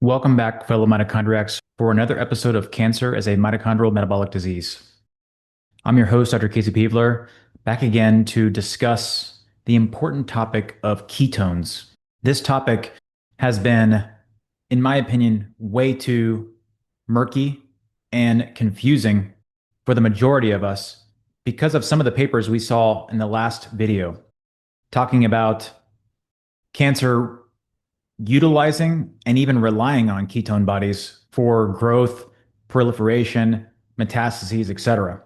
Welcome back, fellow mitochondriacs, for another episode of Cancer as a Mitochondrial Metabolic Disease. I'm your host, Dr. Casey Peavler, back again to discuss the important topic of ketones. This topic has been, in my opinion, way too murky and confusing for the majority of us because of some of the papers we saw in the last video talking about cancer utilizing and even relying on ketone bodies for growth, proliferation, metastases, etc.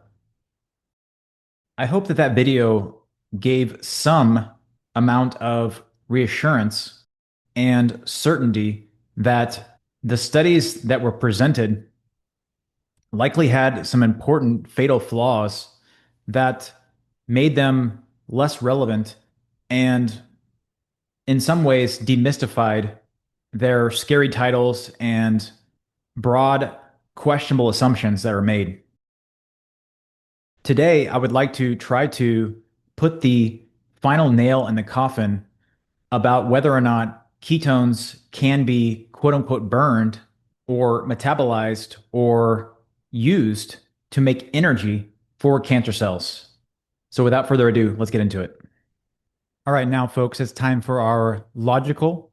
I hope that that video gave some amount of reassurance and certainty that the studies that were presented likely had some important fatal flaws that made them less relevant and in some ways demystified their scary titles and broad, questionable assumptions that are made. Today, I would like to try to put the final nail in the coffin about whether or not ketones can be quote unquote burned or metabolized or used to make energy for cancer cells. So without further ado, let's get into it. All right, now, folks, it's time for our logical,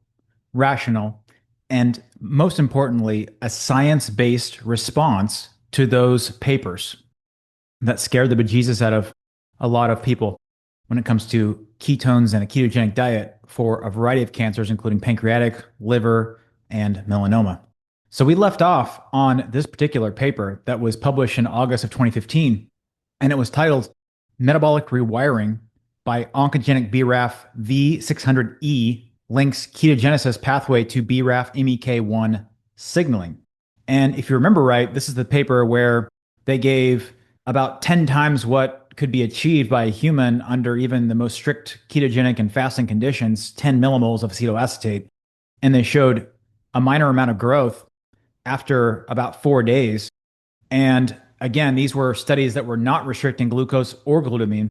rational, and most importantly, a science-based response to those papers that scared the bejesus out of a lot of people when it comes to ketones and a ketogenic diet for a variety of cancers, including pancreatic, liver, and melanoma. So we left off on this particular paper that was published in August of 2015, and it was titled Metabolic Rewiring by Oncogenic BRAF V600E links ketogenesis pathway to BRAF MEK1 signaling. And if you remember right, this is the paper where they gave about 10 times what could be achieved by a human under even the most strict ketogenic and fasting conditions, 10 millimoles of acetoacetate. And they showed a minor amount of growth after about 4 days. And again, these were studies that were not restricting glucose or glutamine.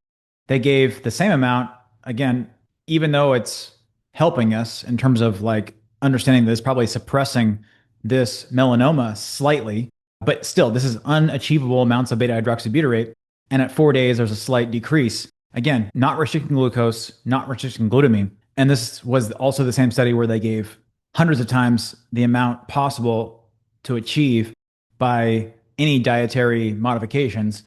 They gave the same amount, again, even though it's helping us in terms of like understanding that it's probably suppressing this melanoma slightly, but still, this is unachievable amounts of beta hydroxybutyrate. And at 4 days, there's a slight decrease. Again, not restricting glucose, not restricting glutamine. And this was also the same study where they gave hundreds of times the amount possible to achieve by any dietary modifications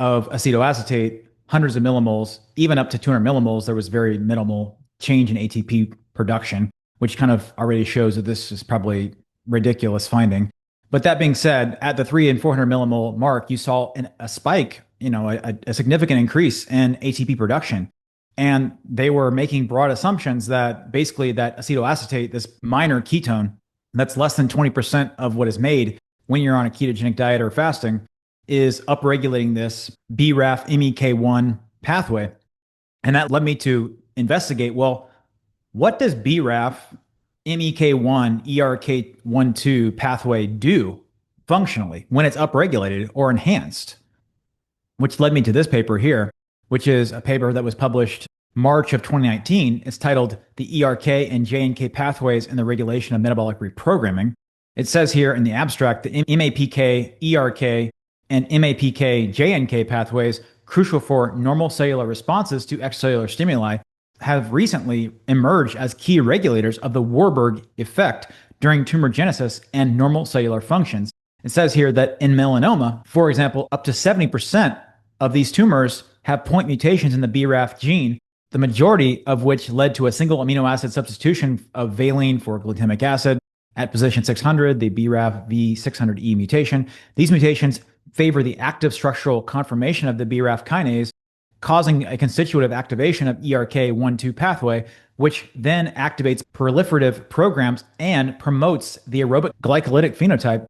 of acetoacetate, hundreds of millimoles, even up to 200 millimoles. There was very minimal change in ATP production, which kind of already shows that this is probably ridiculous finding. But that being said, at the 300 and 400 millimole mark, you saw a spike, a significant increase in ATP production. And they were making broad assumptions that basically that acetoacetate, this minor ketone, that's less than 20% of what is made when you're on a ketogenic diet or fasting, is upregulating this BRAF MEK1 pathway. And that led me to investigate, well, what does BRAF MEK1 ERK12 pathway do functionally when it's upregulated or enhanced? Which led me to this paper here, which is a paper that was published March of 2019. It's titled The ERK and JNK Pathways in the Regulation of Metabolic Reprogramming. It says here in the abstract that MAPK, ERK, and MAPK JNK pathways, crucial for normal cellular responses to extracellular stimuli, have recently emerged as key regulators of the Warburg effect during tumorigenesis and normal cellular functions. It says here that in melanoma, for example, up to 70% of these tumors have point mutations in the BRAF gene, the majority of which led to a single amino acid substitution of valine for glutamic acid at position 600, the BRAF V600E mutation. These mutations favor the active structural conformation of the BRAF kinase, causing a constitutive activation of ERK12 pathway, which then activates proliferative programs and promotes the aerobic glycolytic phenotype,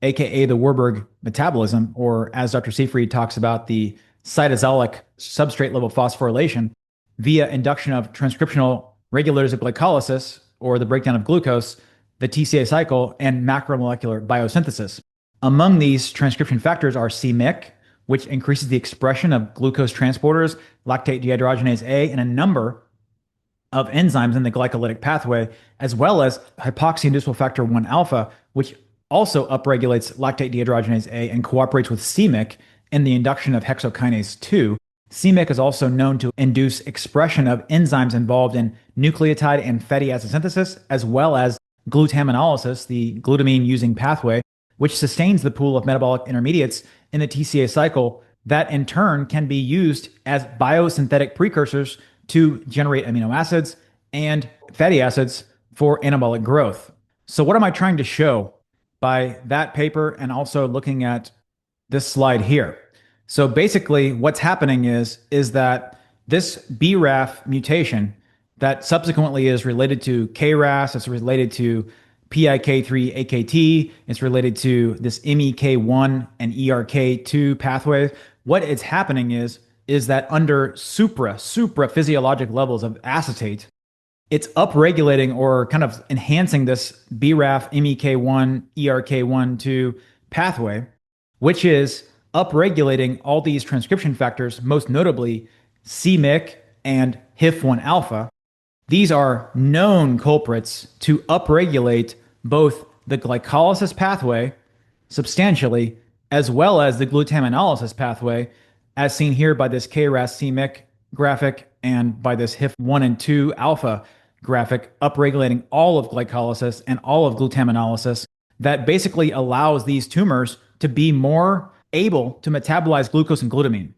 aka the Warburg metabolism, or as Dr. Seyfried talks about, the cytosolic substrate level phosphorylation via induction of transcriptional regulators of glycolysis, or the breakdown of glucose, the TCA cycle, and macromolecular biosynthesis. Among these transcription factors are c-Myc, which increases the expression of glucose transporters, lactate dehydrogenase A, and a number of enzymes in the glycolytic pathway, as well as hypoxia-inducible factor 1 alpha, which also upregulates lactate dehydrogenase A and cooperates with c-Myc in the induction of hexokinase 2. c-Myc is also known to induce expression of enzymes involved in nucleotide and fatty acid synthesis, as well as glutaminolysis, the glutamine using pathway, which sustains the pool of metabolic intermediates in the TCA cycle that in turn can be used as biosynthetic precursors to generate amino acids and fatty acids for anabolic growth. So, what am I trying to show by that paper and also looking at this slide here? So basically what's happening is that this BRAF mutation that subsequently is related to KRAS, it's related to PIK3AKT, it's related to this MEK1 and ERK2 pathways. What is happening is that under supra physiologic levels of acetate, it's upregulating or kind of enhancing this BRAF MEK1 ERK1 2 pathway, which is upregulating all these transcription factors, most notably c-Myc and HIF1 alpha. These are known culprits to upregulate both the glycolysis pathway substantially, as well as the glutaminolysis pathway, as seen here by this KRAS c-Myc graphic and by this HIF1 and 2 alpha graphic, upregulating all of glycolysis and all of glutaminolysis, that basically allows these tumors to be more able to metabolize glucose and glutamine.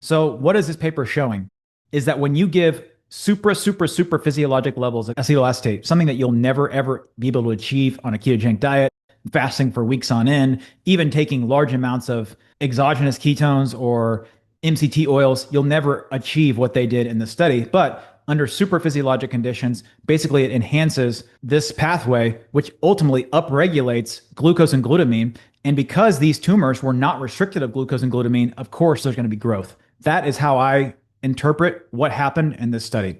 So what is this paper showing? Is that when you give super physiologic levels of acetoacetate, something that you'll never ever be able to achieve on a ketogenic diet, fasting for weeks on end, even taking large amounts of exogenous ketones or MCT oils, you'll never achieve what they did in the study. But under super physiologic conditions, basically it enhances this pathway, which ultimately upregulates glucose and glutamine. And because these tumors were not restricted of glucose and glutamine, of course, there's going to be growth. That is how I interpret what happened in this study.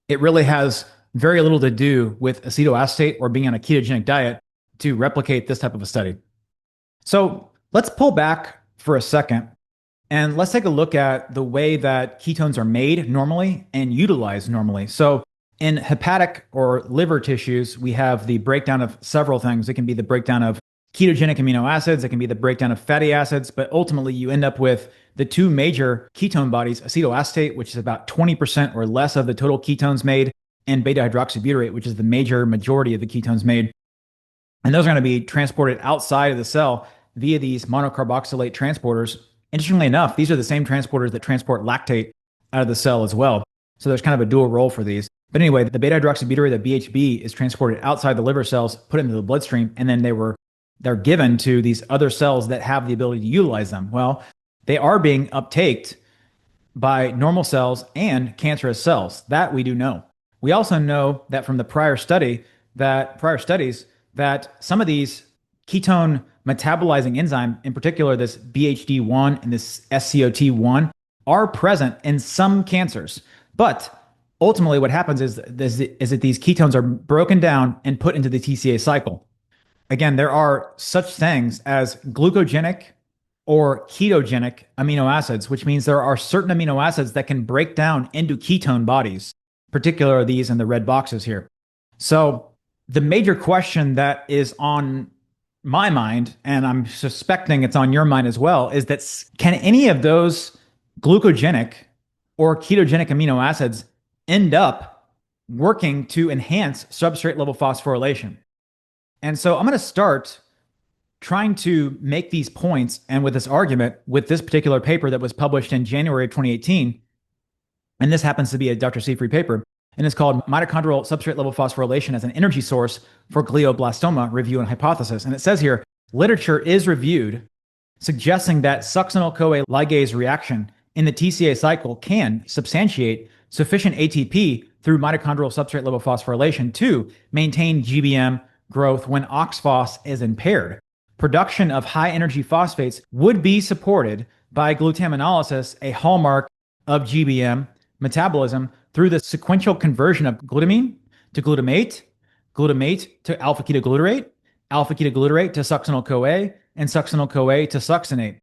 It really has very little to do with acetoacetate or being on a ketogenic diet to replicate this type of a study. So let's pull back for a second and let's take a look at the way that ketones are made normally and utilized normally. So in hepatic or liver tissues, we have the breakdown of several things. It can be the breakdown of ketogenic amino acids, it can be the breakdown of fatty acids, but ultimately you end up with the two major ketone bodies, acetoacetate, which is about 20% or less of the total ketones made, and beta hydroxybutyrate, which is the majority of the ketones made. And those are going to be transported outside of the cell via these monocarboxylate transporters. Interestingly enough, these are the same transporters that transport lactate out of the cell as well. So there's kind of a dual role for these. But anyway, the beta hydroxybutyrate, the BHB, is transported outside the liver cells, put into the bloodstream, and then they're given to these other cells that have the ability to utilize them. Well, they are being uptaked by normal cells and cancerous cells. That we do know. We also know that from the prior studies that some of these ketone metabolizing enzyme, in particular this BHD1 and this SCOT1, are present in some cancers. But ultimately what happens is that these ketones are broken down and put into the TCA cycle. Again, there are such things as glucogenic or ketogenic amino acids, which means there are certain amino acids that can break down into ketone bodies, particularly these in the red boxes here. So the major question that is on my mind, and I'm suspecting it's on your mind as well, is that can any of those glucogenic or ketogenic amino acids end up working to enhance substrate level phosphorylation? And so I'm going to start trying to make these points and with this argument with this particular paper that was published in January of 2018. And this happens to be a Dr. Seafried paper. And it's called Mitochondrial Substrate Level Phosphorylation as an Energy Source for Glioblastoma Review and Hypothesis. And it says here, literature is reviewed suggesting that succinyl-CoA ligase reaction in the TCA cycle can substantiate sufficient ATP through mitochondrial substrate level phosphorylation to maintain GBM growth when OXPHOS is impaired. Production of high-energy phosphates would be supported by glutaminolysis, a hallmark of GBM metabolism, through the sequential conversion of glutamine to glutamate, glutamate to alpha-ketoglutarate, alpha-ketoglutarate to succinyl-CoA, and succinyl-CoA to succinate.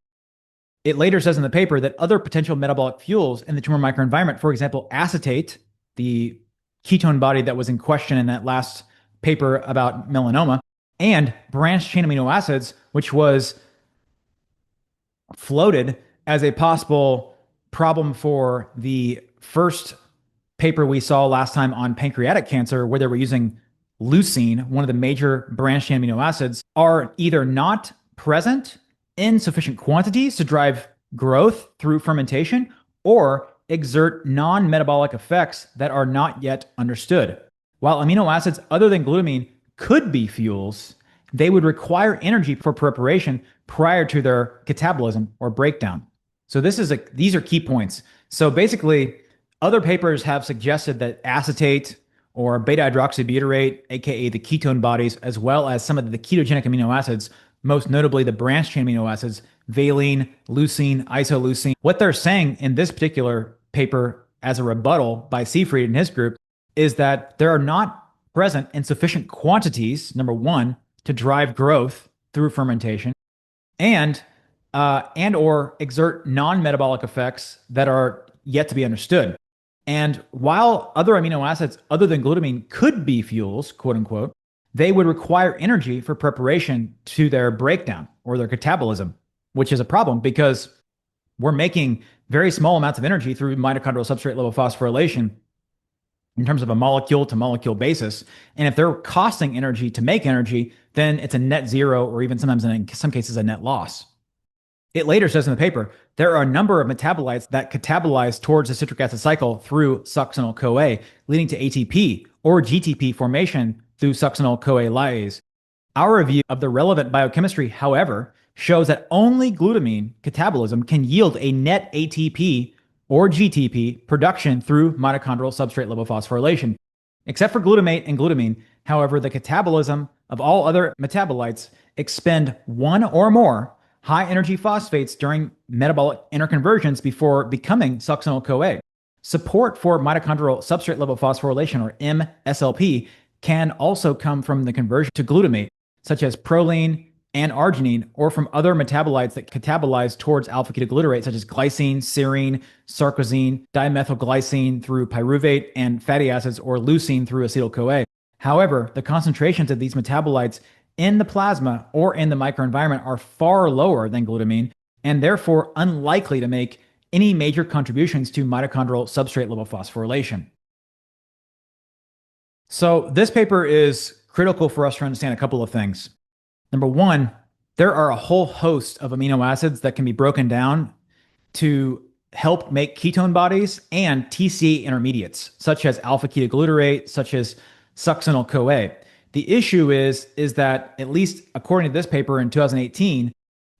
It later says in the paper that other potential metabolic fuels in the tumor microenvironment, for example, acetate, the ketone body that was in question in that last paper about melanoma, and branched chain amino acids, which was floated as a possible problem for the first paper we saw last time on pancreatic cancer, where they were using leucine, one of the major branched chain amino acids, are either not present in sufficient quantities to drive growth through fermentation or exert non metabolic effects that are not yet understood. While amino acids other than glutamine could be fuels, they would require energy for preparation prior to their catabolism or breakdown. So these are key points. So basically, other papers have suggested that acetate or beta hydroxybutyrate, aka the ketone bodies, as well as some of the ketogenic amino acids, most notably the branched chain amino acids, valine, leucine, isoleucine. What they're saying in this particular paper as a rebuttal by Seifried and his group is that there are not present in sufficient quantities, number one, to drive growth through fermentation, and or exert non-metabolic effects that are yet to be understood. And while other amino acids other than glutamine could be fuels, quote unquote, they would require energy for preparation to their breakdown or their catabolism, which is a problem because we're making very small amounts of energy through mitochondrial substrate level phosphorylation in terms of a molecule to molecule basis. And if they're costing energy to make energy, then it's a net zero or even sometimes in some cases a net loss. It later says in the paper, there are a number of metabolites that catabolize towards the citric acid cycle through succinyl-CoA, leading to ATP or GTP formation through succinyl-CoA lyase. Our review of the relevant biochemistry, however, shows that only glutamine catabolism can yield a net ATP or GTP production through mitochondrial substrate level phosphorylation. Except for glutamate and glutamine, however, the catabolism of all other metabolites expend one or more high energy phosphates during metabolic interconversions before becoming succinyl-CoA. Support for mitochondrial substrate level phosphorylation, or MSLP, can also come from the conversion to glutamate, such as proline and arginine, or from other metabolites that catabolize towards alpha-ketoglutarate, such as glycine, serine, sarcosine, dimethylglycine through pyruvate, and fatty acids or leucine through acetyl-CoA. However, the concentrations of these metabolites in the plasma or in the microenvironment are far lower than glutamine and therefore unlikely to make any major contributions to mitochondrial substrate level phosphorylation. So this paper is critical for us to understand a couple of things. Number one, there are a whole host of amino acids that can be broken down to help make ketone bodies and TCA intermediates, such as alpha-ketoglutarate, such as succinyl-CoA. The issue is that, at least according to this paper in 2018,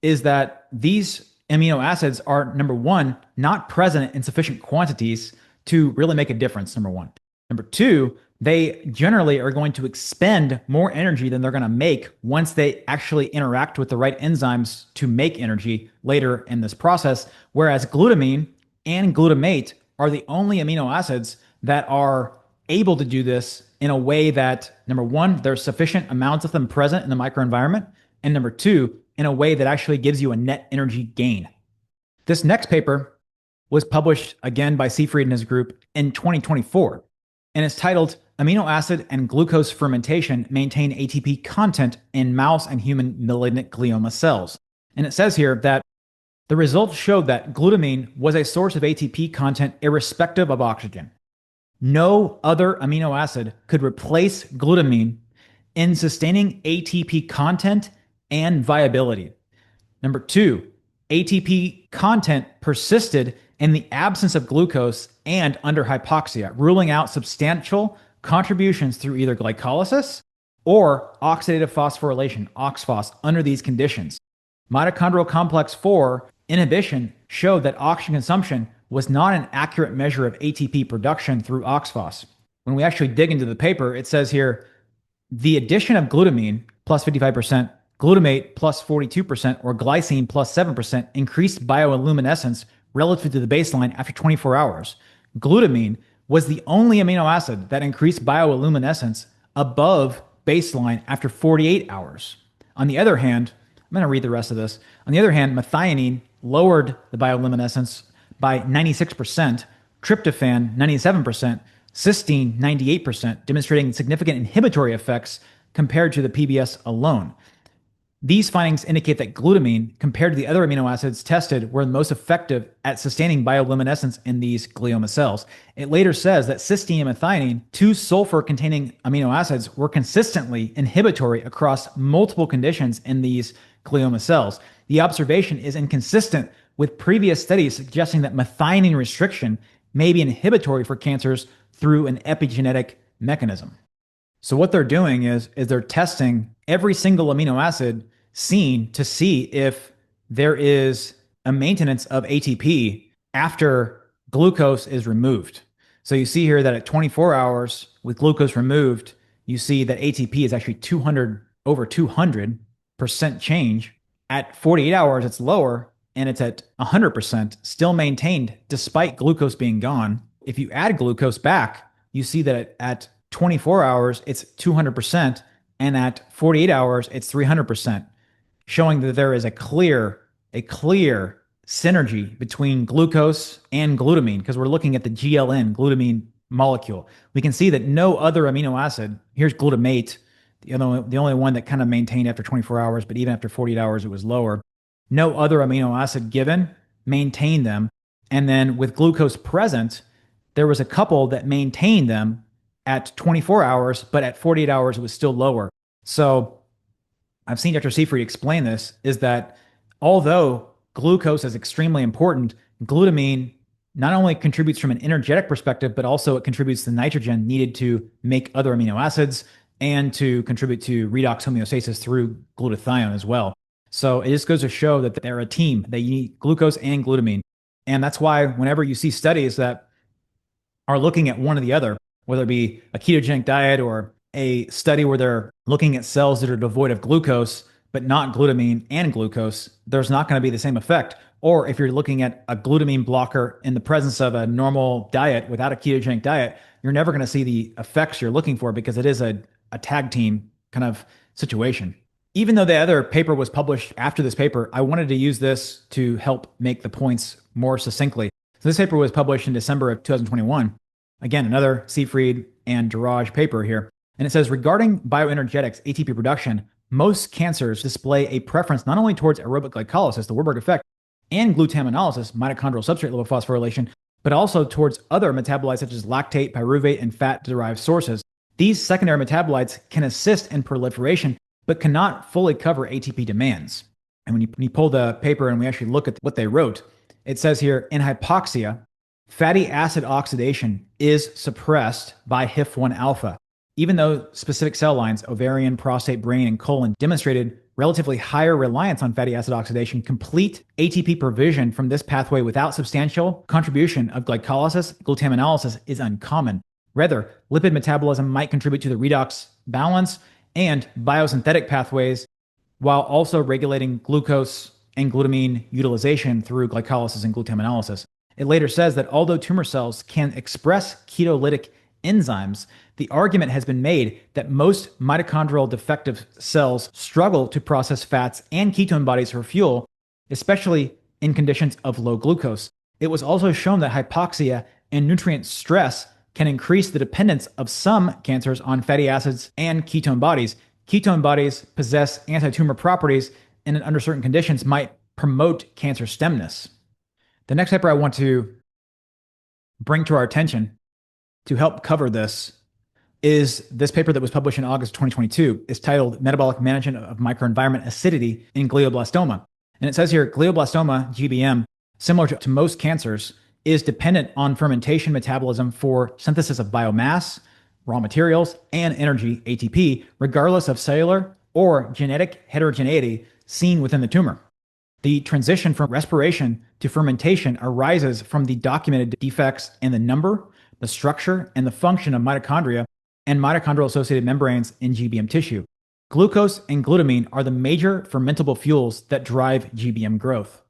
is that these amino acids are, number one, not present in sufficient quantities to really make a difference, number one. Number two, they generally are going to expend more energy than they're going to make once they actually interact with the right enzymes to make energy later in this process, whereas glutamine and glutamate are the only amino acids that are able to do this in a way that, number one, there's sufficient amounts of them present in the microenvironment, and number two, in a way that actually gives you a net energy gain. This next paper was published again by Seifried and his group in 2024, and it's titled Amino Acid and Glucose Fermentation Maintain ATP Content in Mouse and Human Malignant Glioma Cells. And it says here that the results showed that glutamine was a source of ATP content irrespective of oxygen. No other amino acid could replace glutamine in sustaining ATP content and viability. Number two, ATP content persisted in the absence of glucose and under hypoxia, ruling out substantial contributions through either glycolysis or oxidative phosphorylation, OXPHOS, under these conditions. Mitochondrial complex 4 inhibition showed that oxygen consumption was not an accurate measure of ATP production through OXPHOS. When we actually dig into the paper, it says here, the addition of glutamine plus 55%, glutamate plus 42%, or glycine plus 7% increased bioluminescence relative to the baseline after 24 hours. Glutamine was the only amino acid that increased bioluminescence above baseline after 48 hours. On the other hand, I'm going to read the rest of this. On the other hand, methionine lowered the bioluminescence by 96%, tryptophan 97%, cysteine 98%, demonstrating significant inhibitory effects compared to the PBS alone. These findings indicate that glutamine, compared to the other amino acids tested, were the most effective at sustaining bioluminescence in these glioma cells. It later says that cysteine and methionine, two sulfur-containing amino acids, were consistently inhibitory across multiple conditions in these glioma cells. The observation is inconsistent with previous studies suggesting that methionine restriction may be inhibitory for cancers through an epigenetic mechanism. So what they're doing is they're testing every single amino acid seen to see if there is a maintenance of ATP after glucose is removed. So you see here that at 24 hours with glucose removed, you see that ATP is actually 200 over 200% change. At 48 hours, it's lower and it's at 100%, still maintained despite glucose being gone. If you add glucose back, you see that at 24 hours, it's 200%, and at 48 hours, it's 300%, showing that there is a clear synergy between glucose and glutamine, because we're looking at the GLN, glutamine molecule. We can see that no other amino acid, here's glutamate, the only one that kind of maintained after 24 hours, but even after 48 hours, it was lower. No other amino acid given maintained them. And then with glucose present, there was a couple that maintained them at 24 hours, but at 48 hours, it was still lower. So I've seen Dr. Seyfried explain this, is that although glucose is extremely important, glutamine not only contributes from an energetic perspective, but also it contributes the nitrogen needed to make other amino acids and to contribute to redox homeostasis through glutathione as well. So it just goes to show that they're a team. They need glucose and glutamine. And that's why whenever you see studies that are looking at one or the other, whether it be a ketogenic diet or a study where they're looking at cells that are devoid of glucose, but not glutamine and glucose, there's not going to be the same effect. Or if you're looking at a glutamine blocker in the presence of a normal diet without a ketogenic diet, you're never going to see the effects you're looking for because it is a tag team kind of situation. Even though the other paper was published after this paper, I wanted to use this to help make the points more succinctly. So this paper was published in December of 2021. Again, another Seyfried and Duraj paper here. And it says, regarding bioenergetics ATP production, most cancers display a preference not only towards aerobic glycolysis, the Warburg effect, and glutaminolysis, mitochondrial substrate level phosphorylation, but also towards other metabolites such as lactate, pyruvate, and fat-derived sources. These secondary metabolites can assist in proliferation, but cannot fully cover ATP demands. And when you pull the paper and we actually look at what they wrote, it says here, in hypoxia, fatty acid oxidation is suppressed by HIF1 alpha. Even though specific cell lines, ovarian, prostate, brain, and colon, demonstrated relatively higher reliance on fatty acid oxidation, complete ATP provision from this pathway without substantial contribution of glycolysis, glutaminolysis is uncommon. Rather, lipid metabolism might contribute to the redox balance and biosynthetic pathways, while also regulating glucose and glutamine utilization through glycolysis and glutaminolysis. It later says that although tumor cells can express ketolytic enzymes, the argument has been made that most mitochondrial defective cells struggle to process fats and ketone bodies for fuel, especially in conditions of low glucose. It was also shown that hypoxia and nutrient stress can increase the dependence of some cancers on fatty acids and ketone bodies. Ketone bodies possess anti-tumor properties and under certain conditions might promote cancer stemness. The next paper I want to bring to our attention to help cover this is this paper that was published in August 2022. It's titled Metabolic Management of Microenvironment Acidity in Glioblastoma. And it says here, glioblastoma, GBM, similar to most cancers, is dependent on fermentation metabolism for synthesis of biomass, raw materials, and energy, ATP, regardless of cellular or genetic heterogeneity seen within the tumor. The transition from respiration to fermentation arises from the documented defects in the number, the structure, and the function of mitochondria and mitochondrial-associated membranes in GBM tissue. Glucose and glutamine are the major fermentable fuels that drive GBM growth.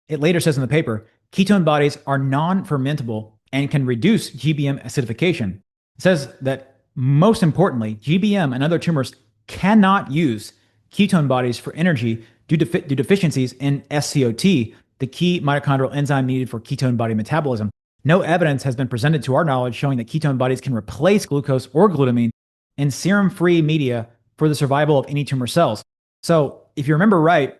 It later says in the paper, ketone bodies are non-fermentable and can reduce GBM acidification. It says that, most importantly, GBM and other tumors cannot use ketone bodies for energy due to deficiencies in SCOT, the key mitochondrial enzyme needed for ketone body metabolism. no evidence has been presented to our knowledge showing that ketone bodies can replace glucose or glutamine in serum-free media for the survival of any tumor cells. So if you remember right,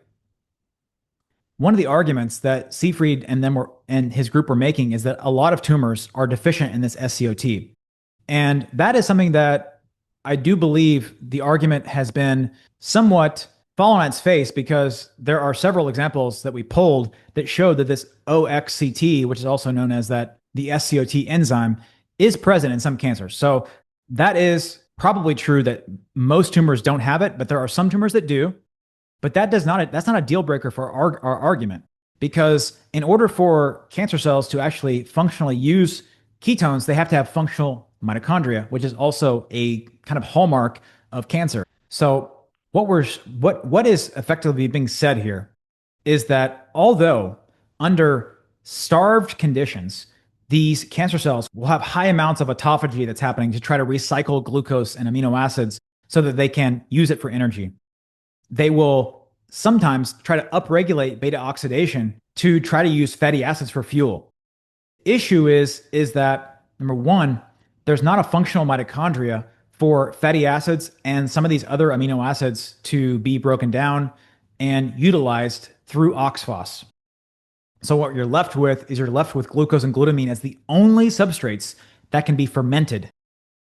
one of the arguments that Seyfried and his group were making is that a lot of tumors are deficient in this SCOT. And that is something that I do believe the argument has been somewhat fallen on its face, because there are several examples that we pulled that showed that this OXCT, which is also known as the SCOT enzyme, is present in some cancers. So that is probably true that most tumors don't have it, but there are some tumors that do. But that's not a deal breaker for our argument, because in order for cancer cells to actually functionally use ketones, they have to have functional mitochondria, which is also a kind of hallmark of cancer. So what is effectively being said here is that although under starved conditions, these cancer cells will have high amounts of autophagy that's happening to try to recycle glucose and amino acids so that they can use it for energy. They will sometimes try to upregulate beta oxidation to try to use fatty acids for fuel. Issue is that, number one, there's not a functional mitochondria for fatty acids and some of these other amino acids to be broken down and utilized through oxphos. So what you're left with is glucose and glutamine as the only substrates that can be fermented.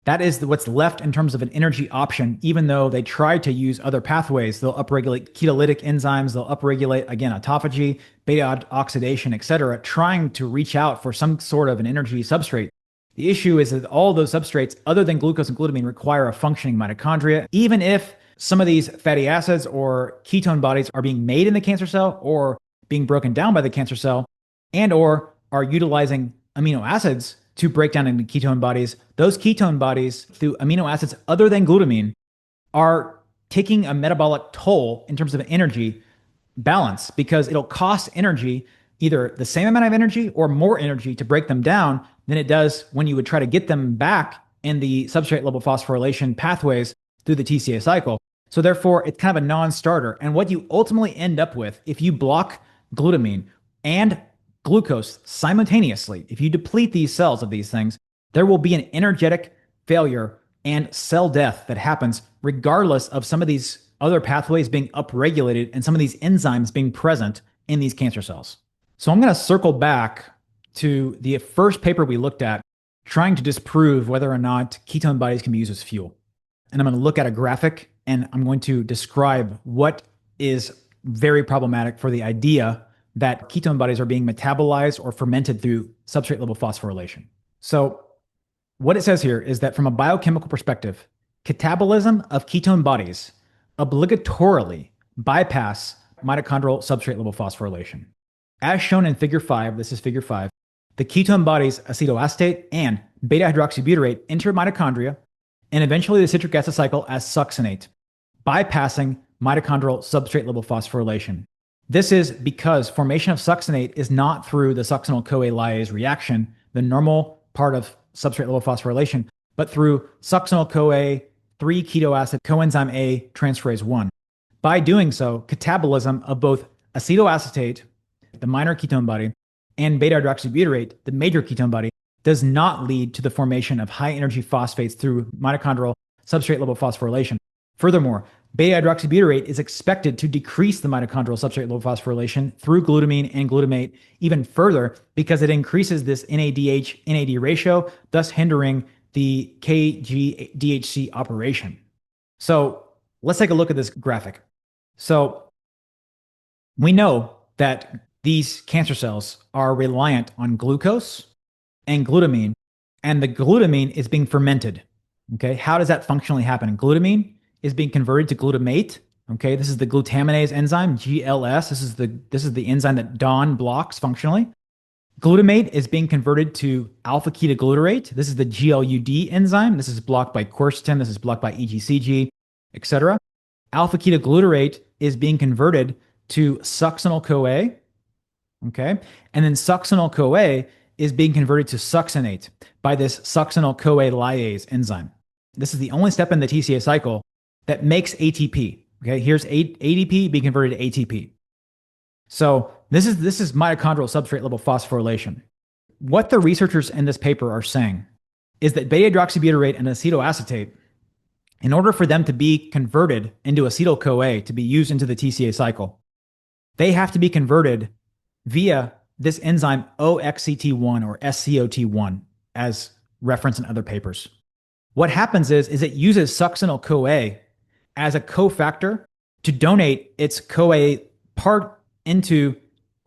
That is what's left in terms of an energy option, even though they try to use other pathways. They'll upregulate ketolytic enzymes, they'll upregulate, again, autophagy, beta oxidation, et cetera, trying to reach out for some sort of an energy substrate. The issue is that all those substrates, other than glucose and glutamine, require a functioning mitochondria. Even if some of these fatty acids or ketone bodies are being made in the cancer cell or being broken down by the cancer cell, and or are utilizing amino acids to break down into ketone bodies, those ketone bodies, through amino acids other than glutamine, are taking a metabolic toll in terms of energy balance, because it'll cost energy, either the same amount of energy or more energy, to break them down than it does when you would try to get them back in the substrate level phosphorylation pathways through the TCA cycle. So therefore, it's kind of a non-starter. And what you ultimately end up with, if you block glutamine and glucose simultaneously, if you deplete these cells of these things, there will be an energetic failure and cell death that happens regardless of some of these other pathways being upregulated and some of these enzymes being present in these cancer cells. So I'm going to circle back to the first paper we looked at, trying to disprove whether or not ketone bodies can be used as fuel. And I'm going to look at a graphic and I'm going to describe what is very problematic for the idea that ketone bodies are being metabolized or fermented through substrate level phosphorylation. So what it says here is that from a biochemical perspective, catabolism of ketone bodies obligatorily bypass mitochondrial substrate level phosphorylation. As shown in figure 5, this is figure 5, the ketone bodies acetoacetate and beta hydroxybutyrate enter mitochondria and eventually the citric acid cycle as succinate, bypassing mitochondrial substrate level phosphorylation. This is because formation of succinate is not through the succinyl-CoA lyase reaction, the normal part of substrate level phosphorylation, but through succinyl-CoA 3-keto acid coenzyme A transferase 1. By doing so, catabolism of both acetoacetate, the minor ketone body, and beta hydroxybutyrate, the major ketone body, does not lead to the formation of high energy phosphates through mitochondrial substrate level phosphorylation. Furthermore, beta hydroxybutyrate is expected to decrease the mitochondrial substrate level phosphorylation through glutamine and glutamate even further, because it increases this NADH-NAD ratio, thus hindering the KG-DHC operation. So let's take a look at this graphic. So we know that these cancer cells are reliant on glucose and glutamine, and the glutamine is being fermented. Okay, how does that functionally happen? Glutamine is being converted to glutamate. Okay, this is the glutaminase enzyme, GLS. This is the enzyme that DON blocks functionally. Glutamate is being converted to alpha ketoglutarate. This is the GLUD enzyme. This is blocked by quercetin. This is blocked by EGCG, etc. Alpha ketoglutarate is being converted to succinyl-CoA. Okay, and then succinyl-CoA is being converted to succinate by this succinyl-CoA lyase enzyme. This is the only step in the TCA cycle that makes ATP. Okay, here's ADP being converted to ATP. So this is mitochondrial substrate level phosphorylation. what the researchers in this paper are saying is that beta hydroxybutyrate and acetoacetate, in order for them to be converted into acetyl CoA to be used into the TCA cycle, they have to be converted via this enzyme OXCT1 or SCOT1 as referenced in other papers. What happens is it uses succinyl CoA as a cofactor to donate its CoA part into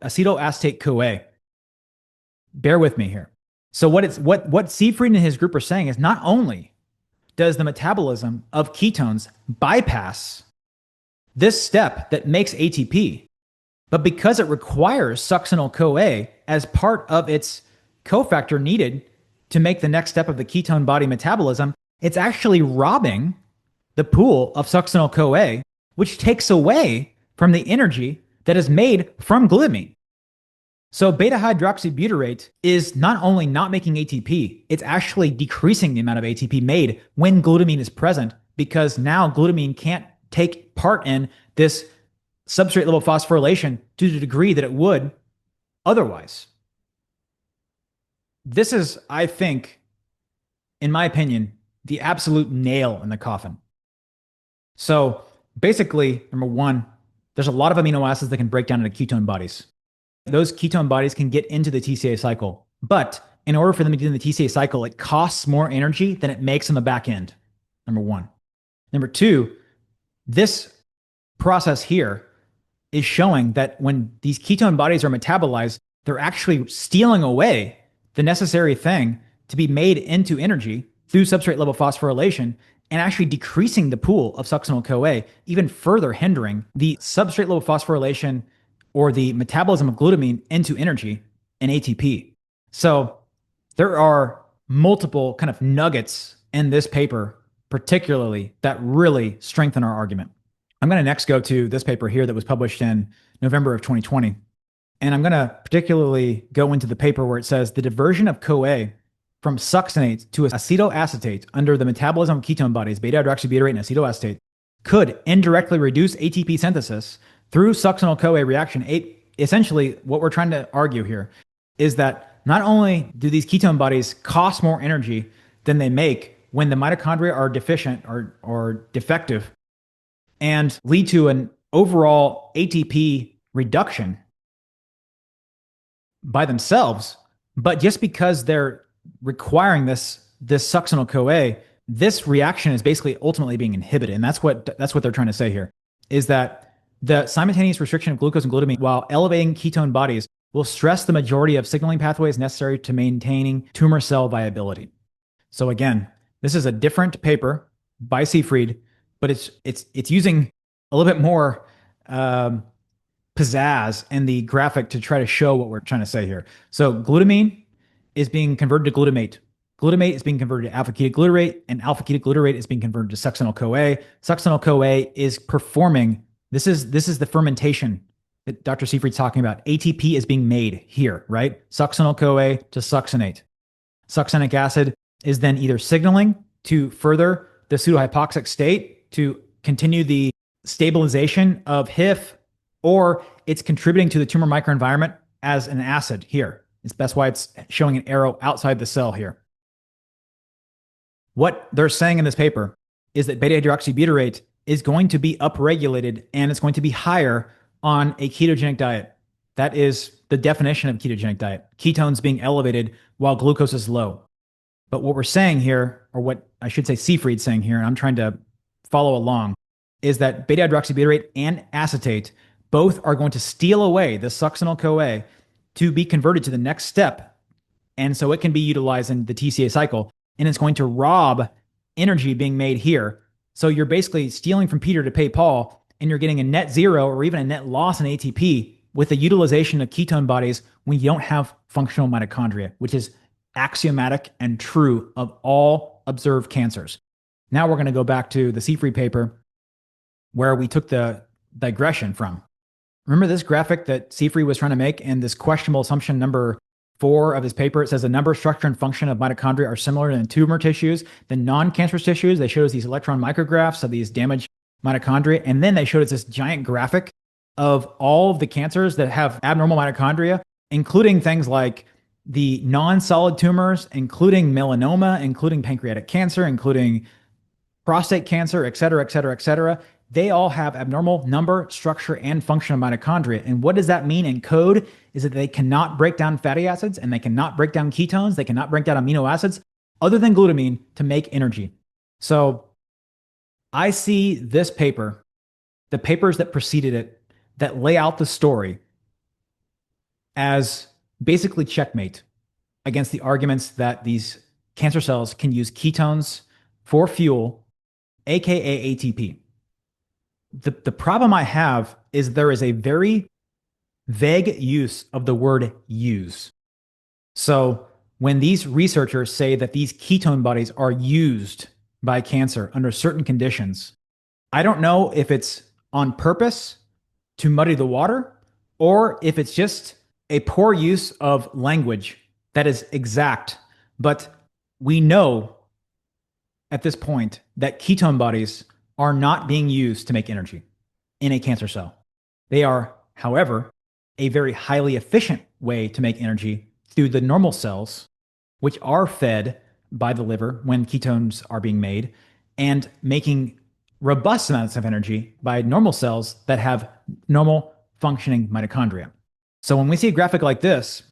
acetoacetate CoA. Bear with me here. So what Siegfried and his group are saying is not only does the metabolism of ketones bypass this step that makes ATP, but because it requires succinyl CoA as part of its cofactor needed to make the next step of the ketone body metabolism, it's actually robbing the pool of succinyl CoA, which takes away from the energy that is made from glutamine. So beta hydroxybutyrate is not only not making ATP, it's actually decreasing the amount of ATP made when glutamine is present, because now glutamine can't take part in this substrate level phosphorylation to the degree that it would otherwise. This is, I think, in my opinion, the absolute nail in the coffin. So basically, number one, there's a lot of amino acids that can break down into ketone bodies. Those ketone bodies can get into the TCA cycle, but in order for them to get in the TCA cycle, it costs more energy than it makes on the back end, number one. Number two, this process here is showing that when these ketone bodies are metabolized, they're actually stealing away the necessary thing to be made into energy through substrate level phosphorylation and actually decreasing the pool of succinyl CoA, even further hindering the substrate level phosphorylation or the metabolism of glutamine into energy and ATP. So there are multiple kind of nuggets in this paper, particularly, that really strengthen our argument. I'm going to next go to this paper here that was published in November of 2020. And I'm going to particularly go into the paper where it says the diversion of CoA from succinate to acetoacetate under the metabolism of ketone bodies, beta hydroxybutyrate and acetoacetate, could indirectly reduce ATP synthesis through succinyl CoA reaction. Essentially, what we're trying to argue here is that not only do these ketone bodies cost more energy than they make when the mitochondria are deficient or defective and lead to an overall ATP reduction by themselves, but just because they're requiring this succinyl CoA, this reaction is basically ultimately being inhibited. And that's what they're trying to say here, is that the simultaneous restriction of glucose and glutamine while elevating ketone bodies will stress the majority of signaling pathways necessary to maintaining tumor cell viability. So again, this is a different paper by Siegfried, but it's using a little bit more pizzazz in the graphic to try to show what we're trying to say here. So glutamine is being converted to glutamate. Glutamate is being converted to alpha-ketoglutarate, and alpha-ketoglutarate is being converted to succinyl CoA. Succinyl CoA is performing, this is the fermentation that Dr. Siegfried's talking about. ATP is being made here, right? Succinyl CoA to succinate. Succinic acid is then either signaling to further the pseudohypoxic state to continue the stabilization of HIF, or it's contributing to the tumor microenvironment as an acid here. That's why it's showing an arrow outside the cell here. What they're saying in this paper is that beta hydroxybutyrate is going to be upregulated and it's going to be higher on a ketogenic diet. That is the definition of ketogenic diet. Ketones being elevated while glucose is low. But what we're saying here, or what I should say Siegfried's saying here, and I'm trying to follow along, is that beta hydroxybutyrate and acetate both are going to steal away the succinyl CoA to be converted to the next step. And so it can be utilized in the TCA cycle, and it's going to rob energy being made here. So you're basically stealing from Peter to pay Paul, and you're getting a net zero or even a net loss in ATP with the utilization of ketone bodies when you don't have functional mitochondria, which is axiomatic and true of all observed cancers. Now we're going to go back to the Siegfried paper where we took the digression from. Remember this graphic that Siegfried was trying to make in this questionable assumption number 4 of his paper? It says the number, structure, and function of mitochondria are similar in tumor tissues than non-cancerous tissues. They showed us these electron micrographs of these damaged mitochondria, and then they showed us this giant graphic of all of the cancers that have abnormal mitochondria, including things like the non-solid tumors, including melanoma, including pancreatic cancer, including prostate cancer, et cetera, et cetera, et cetera, they all have abnormal number, structure, and function of mitochondria. And what does that mean in code is that they cannot break down fatty acids and they cannot break down ketones. They cannot break down amino acids other than glutamine to make energy. So I see this paper, the papers that preceded it, that lay out the story as basically checkmate against the arguments that these cancer cells can use ketones for fuel, aka ATP. The problem I have is there is a very vague use of the word use. So when these researchers say that these ketone bodies are used by cancer under certain conditions, I don't know if it's on purpose to muddy the water or if it's just a poor use of language that is exact. But we know at this point that ketone bodies are not being used to make energy in a cancer cell. They are, however, a very highly efficient way to make energy through the normal cells, which are fed by the liver when ketones are being made, and making robust amounts of energy by normal cells that have normal functioning mitochondria. So when we see a graphic like this,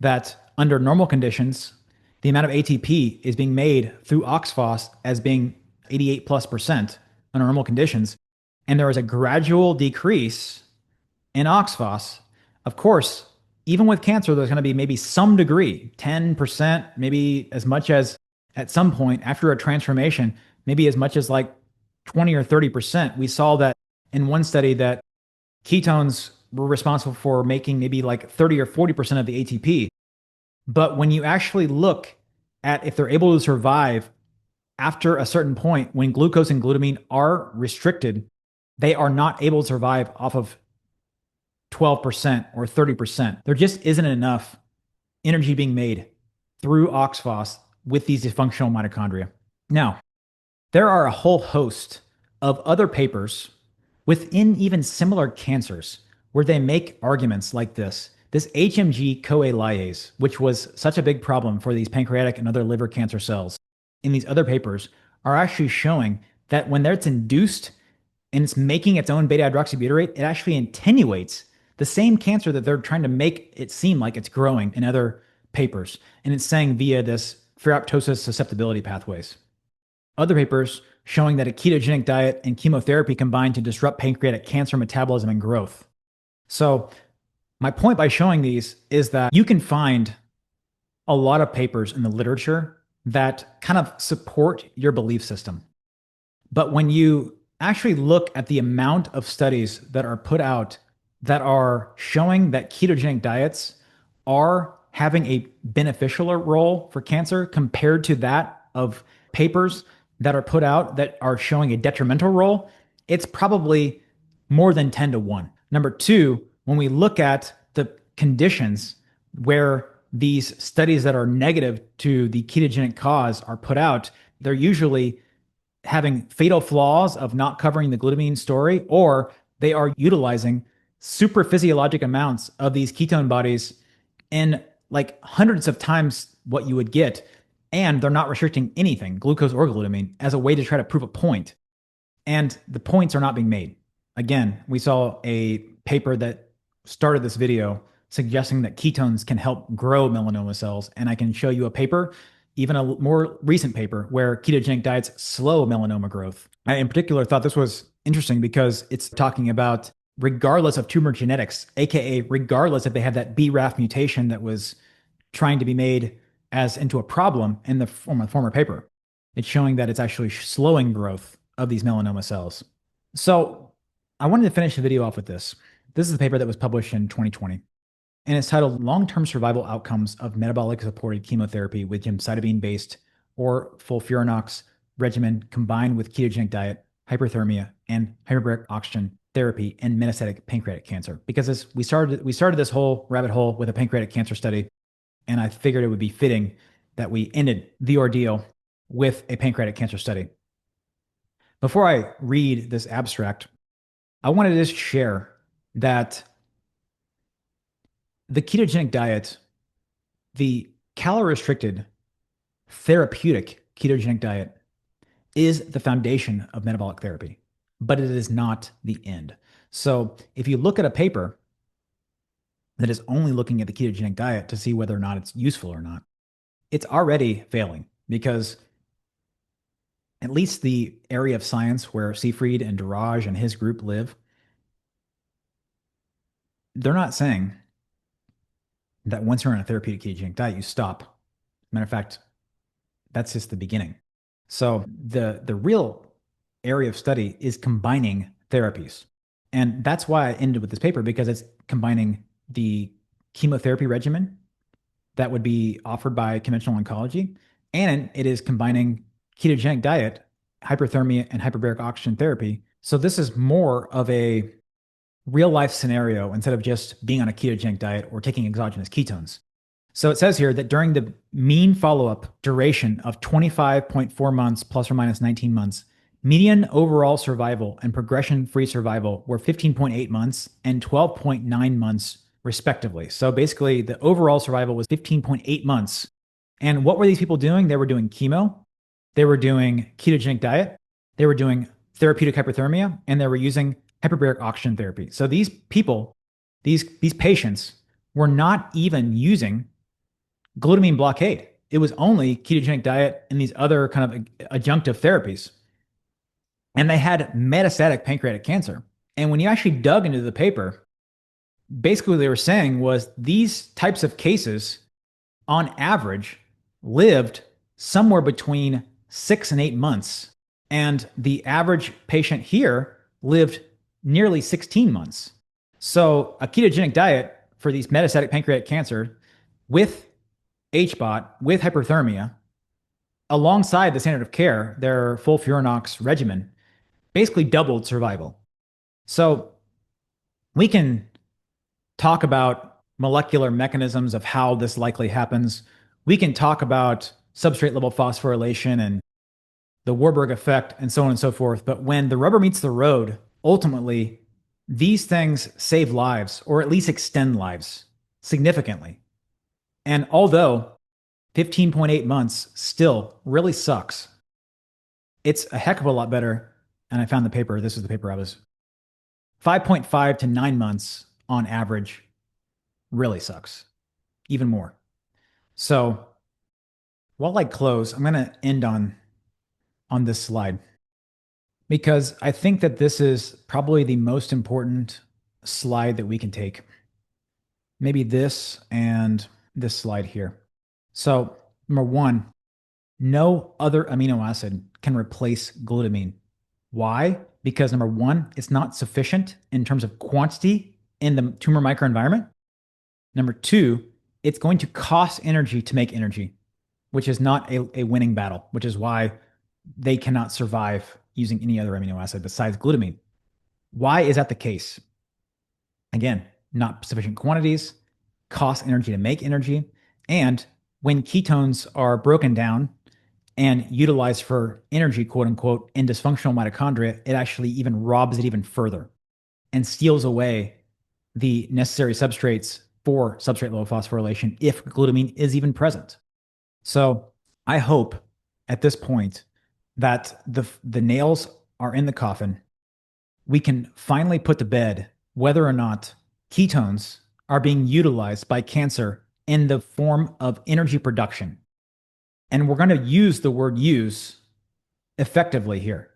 that under normal conditions, the amount of ATP is being made through oxphos as being 88+% under normal conditions, and there is a gradual decrease in oxphos. Of course, even with cancer, there's going to be maybe some degree, 10%, maybe as much as at some point after a transformation, maybe as much as like 20 or 30%. We saw that in one study that ketones were responsible for making maybe like 30 or 40% of the ATP. But when you actually look at if they're able to survive after a certain point, when glucose and glutamine are restricted, they are not able to survive off of 12% or 30%. There just isn't enough energy being made through oxphos with these dysfunctional mitochondria. Now, there are a whole host of other papers within even similar cancers where they make arguments like this. This HMG-CoA lyase, which was such a big problem for these pancreatic and other liver cancer cells, in these other papers are actually showing that when it's induced and it's making its own beta-hydroxybutyrate, it actually attenuates the same cancer that they're trying to make it seem like it's growing in other papers. And it's saying via this ferroptosis susceptibility pathways. Other papers showing that a ketogenic diet and chemotherapy combine to disrupt pancreatic cancer metabolism and growth. So my point by showing these is that you can find a lot of papers in the literature that kind of support your belief system. But when you actually look at the amount of studies that are put out that are showing that ketogenic diets are having a beneficial role for cancer compared to that of papers that are put out that are showing a detrimental role, it's probably more than 10 to 1. Number two, when we look at the conditions where these studies that are negative to the ketogenic cause are put out, they're usually having fatal flaws of not covering the glutamine story, or they are utilizing super physiologic amounts of these ketone bodies in like hundreds of times what you would get. And they're not restricting anything, glucose or glutamine, as a way to try to prove a point. And the points are not being made. Again, we saw a paper that started this video suggesting that ketones can help grow melanoma cells. And I can show you a paper, even a more recent paper, where ketogenic diets slow melanoma growth. I, in particular, thought this was interesting because it's talking about regardless of tumor genetics, aka regardless if they have that BRAF mutation that was trying to be made as into a problem in the former paper. It's showing that it's actually slowing growth of these melanoma cells. So I wanted to finish the video off with this. This is the paper that was published in 2020, and it's titled Long-Term Survival Outcomes of Metabolic Supported Chemotherapy with Gemcitabine-Based or FOLFIRINOX regimen combined with ketogenic diet, hyperthermia, and hyperbaric oxygen therapy in metastatic pancreatic cancer. Because as we started this whole rabbit hole with a pancreatic cancer study, and I figured it would be fitting that we ended the ordeal with a pancreatic cancer study. Before I read this abstract, I wanted to just share that the ketogenic diet The calorie restricted therapeutic ketogenic diet is the foundation of metabolic therapy, but it is not the end. So if you look at a paper that is only looking at the ketogenic diet to see whether or not it's useful or not, it's already failing because at least the area of science where Seyfried and Duraj and his group live, they're not saying that once you're on a therapeutic ketogenic diet, you stop. Matter of fact, that's just the beginning. So the real area of study is combining therapies. And that's why I ended with this paper, because it's combining the chemotherapy regimen that would be offered by conventional oncology, and it is combining ketogenic diet, hyperthermia, and hyperbaric oxygen therapy. So this is more of a real life scenario instead of just being on a ketogenic diet or taking exogenous ketones. So it says here that during the mean follow-up duration of 25.4 months plus or minus 19 months, median overall survival and progression-free survival were 15.8 months and 12.9 months respectively. So basically the overall survival was 15.8 months. And what were these people doing? They were doing chemo, they were doing ketogenic diet, they were doing therapeutic hyperthermia, and they were using hyperbaric oxygen therapy. So these people, these patients were not even using glutamine blockade. It was only ketogenic diet and these other kind of adjunctive therapies. And they had metastatic pancreatic cancer. And when you actually dug into the paper, basically what they were saying was these types of cases, on average, lived somewhere between 6 and 8 months. And the average patient here lived nearly 16 months. So a ketogenic diet for these metastatic pancreatic cancer with HBOT, with hyperthermia, alongside the standard of care, their full furanox regimen, basically doubled survival. So we can talk about molecular mechanisms of how this likely happens. We can talk about substrate level phosphorylation and the Warburg effect and so on and so forth. But when the rubber meets the road, ultimately, these things save lives or at least extend lives significantly. And although 15.8 months still really sucks, it's a heck of a lot better. And I found the paper. This is the paper I was 5.5 to 9 months on average really sucks, even more. So while I close, I'm going to end on this slide because I think that this is probably the most important slide that we can take. Maybe this and this slide here. So number one, no other amino acid can replace glutamine. Why? Because number one, it's not sufficient in terms of quantity in the tumor microenvironment. Number two, it's going to cost energy to make energy, which is not a winning battle, which is why they cannot survive using any other amino acid besides glutamine. Why is that the case? Again, not sufficient quantities, cost energy to make energy, and when ketones are broken down and utilized for energy, quote unquote, in dysfunctional mitochondria, it actually even robs it even further and steals away the necessary substrates for substrate level phosphorylation if glutamine is even present. So I hope at this point that the nails are in the coffin. We can finally put to bed whether or not ketones are being utilized by cancer in the form of energy production. And we're going to use the word use effectively here.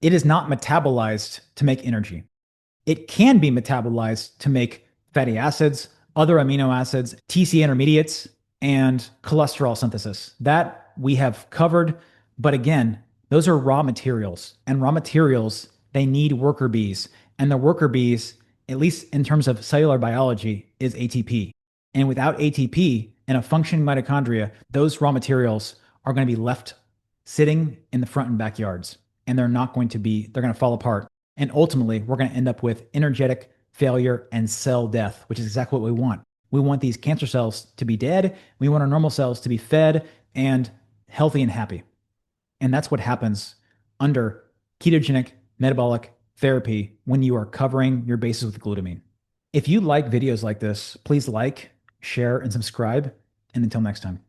It is not metabolized to make energy. It can be metabolized to make fatty acids, other amino acids, TC intermediates, and cholesterol synthesis. That we have covered. But again, those are raw materials. And raw materials, they need worker bees. And the worker bees, at least in terms of cellular biology, is ATP. And without ATP in a functioning mitochondria, those raw materials are going to be left sitting in the front and backyards. And they're going to fall apart. And ultimately, we're going to end up with energetic failure and cell death, which is exactly what we want. We want these cancer cells to be dead. We want our normal cells to be fed and healthy and happy. And that's what happens under ketogenic metabolic therapy when you are covering your bases with glutamine. If you like videos like this, please like, share, and subscribe. And until next time.